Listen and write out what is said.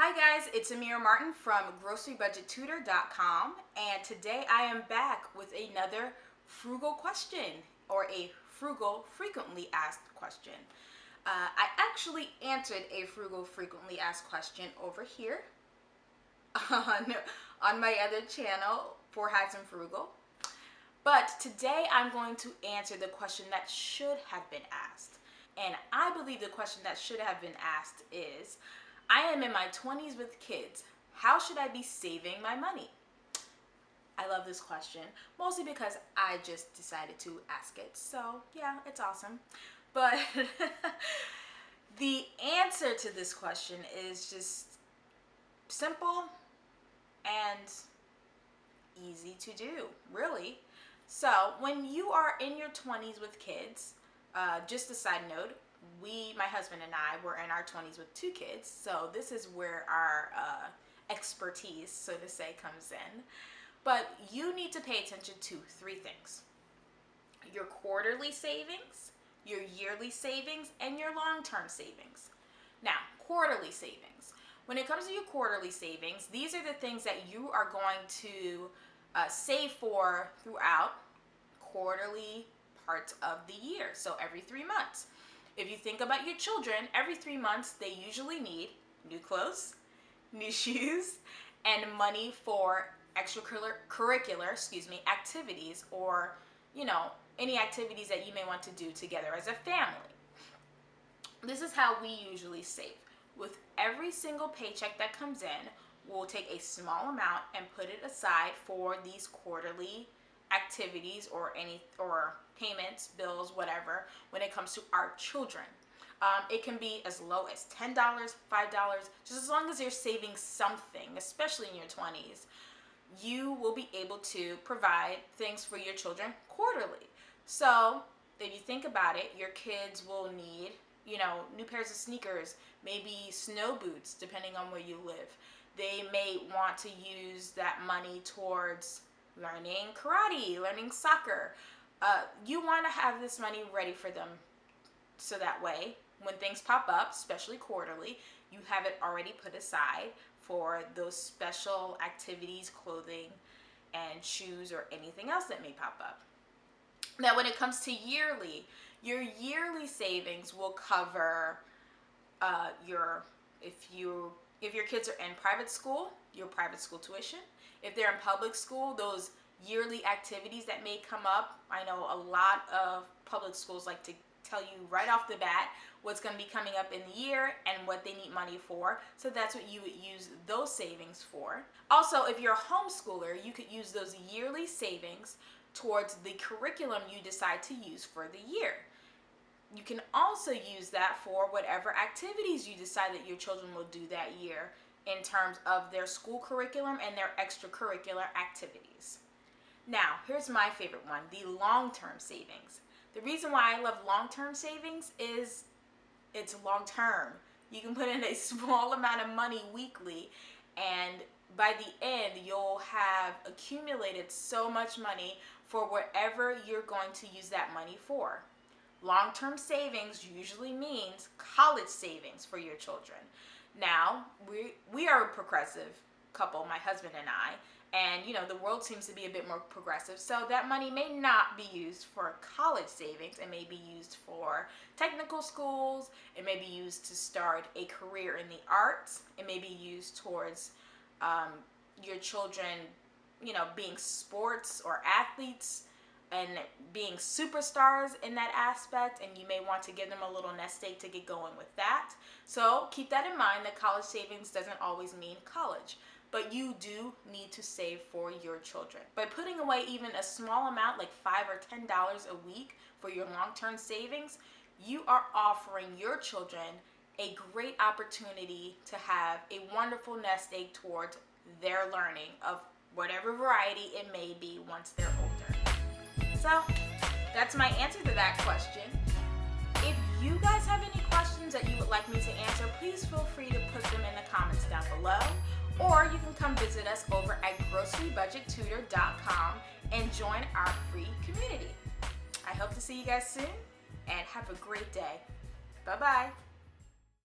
Hi guys, it's Amiyrah Martin from GroceryBudgetTutor.com, and today I am back with another frugal question, or a frugal frequently asked question. I actually answered a frugal frequently asked question over here on my other channel, Four Hats and Frugal. But today I'm going to answer the question that should have been asked. And I believe the question that should have been asked is, I am in my 20s with kids. How should I be saving my money? I love this question, mostly because I just decided to ask it. So yeah, it's awesome. But the answer to this question is just simple and easy to do, really. So when you are in your 20s with kids, just a side note, my husband and I, were in our 20s with 2 kids, so this is where our expertise, so to say, comes in. But you need to pay attention to 3 things: your quarterly savings, your yearly savings, and your long-term savings. Now, quarterly savings. When it comes to your quarterly savings, these are the things that you are going to save for throughout quarterly parts of the year, so every 3 months. If you think about your children, every 3 months they usually need new clothes, new shoes, and money for extracurricular activities, or any activities that you may want to do together as a family. This is how we usually save. With every single paycheck that comes in, we'll take a small amount and put it aside for these quarterly activities or payments, bills, whatever, when it comes to our children. It can be as low as $10, $5, just as long as you're saving something, especially in your 20s, you will be able to provide things for your children quarterly. So if you think about it, your kids will need, new pairs of sneakers, maybe snow boots, depending on where you live. They may want to use that money towards learning karate, learning soccer. You want to have this money ready for them, so that way when things pop up, especially quarterly, you have it already put aside for those special activities, clothing and shoes, or anything else that may pop up. Now when it comes to yearly, your yearly savings will cover if your kids are in private school, your private school tuition. If they're in public school, those yearly activities that may come up. I know a lot of public schools like to tell you right off the bat what's going to be coming up in the year and what they need money for. So that's what you would use those savings for. Also, if you're a homeschooler, you could use those yearly savings towards the curriculum you decide to use for the year. You can also use that for whatever activities you decide that your children will do that year in terms of their school curriculum and their extracurricular activities. Now, here's my favorite one, the long-term savings. The reason why I love long-term savings is it's long-term. You can put in a small amount of money weekly, and by the end, you'll have accumulated so much money for whatever you're going to use that money for. Long-term savings usually means college savings for your children. Now, we are a progressive couple, my husband and I, and the world seems to be a bit more progressive, so that money may not be used for college savings. It may be used for technical schools. It may be used to start a career in the arts. It may be used towards your children, being sports or athletes and being superstars in that aspect, and you may want to give them a little nest egg to get going with that. So keep that in mind, that college savings doesn't always mean college, but you do need to save for your children. By putting away even a small amount, like $5 or $10 a week for your long-term savings, you are offering your children a great opportunity to have a wonderful nest egg towards their learning of whatever variety it may be once they're older. So that's my answer to that question. If you guys have any questions that you would like me to answer, please feel free to put them in the comments down below, or you can come visit us over at GroceryBudgetTutor.com and join our free community. I hope to see you guys soon, and have a great day. Bye-bye.